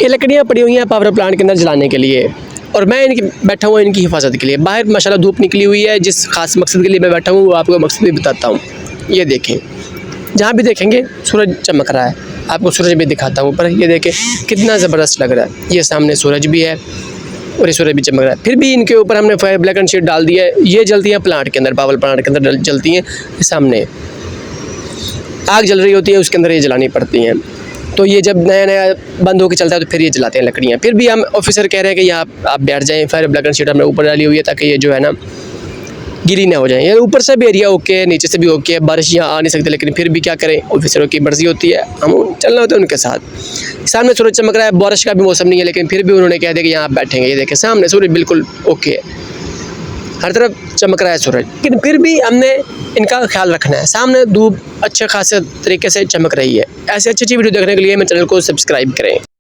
ये लकड़ियाँ पड़ी हुई हैं पावर प्लांट के अंदर जलाने के लिए, और मैं इनकी बैठा हुआ इनकी हिफाजत के लिए। बाहर माशाल्लाह धूप निकली हुई है, जिस खास मकसद के लिए मैं बैठा हूँ वो आपको मकसद भी बताता हूँ। ये देखें, जहाँ भी देखेंगे सूरज चमक रहा है, आपको सूरज भी दिखाता हूँ ऊपर। ये देखें कितना ज़बरदस्त लग रहा है, ये सामने सूरज भी है और ये सूरज भी चमक रहा है। फिर भी इनके ऊपर हमने फायर ब्लैक एंड शीट डाल दिया है। ये जलती हैं प्लांट के अंदर, पावर प्लांट के अंदर जलती हैं। सामने आग जल रही होती है, उसके अंदर ये जलानी पड़ती हैं। तो ये जब नया नया बंद होकर चलता है तो फिर ये जलाते हैं लकड़ियाँ। फिर भी हम ऑफिसर कह रहे हैं कि यहाँ आप बैठ जाएँ, फायर ब्लैक एंड शीट हमने ऊपर डाली हुई है ताकि ये जो है ना गीली ना हो जाए। ये ऊपर से भी एरिया ओके है, नीचे से भी ओके है। बारिश यहाँ आ नहीं सकती, लेकिन फिर भी क्या करें, ऑफिसरों की मर्जी होती है, हम चलना होता है उनके साथ। सामने सूरज चमक रहा है, बारिश का भी मौसम नहीं है, लेकिन फिर भी उन्होंने कह दिया कि यहाँ आप बैठेंगे। ये देखें सामने सूरज बिल्कुल ओके है, हर तरफ चमक रहा है सूरज, लेकिन फिर भी हमने इनका ख्याल रखना है। सामने धूप अच्छे खासे तरीके से चमक रही है। ऐसे अच्छी वीडियो देखने के लिए मेरे चैनल को सब्सक्राइब करें।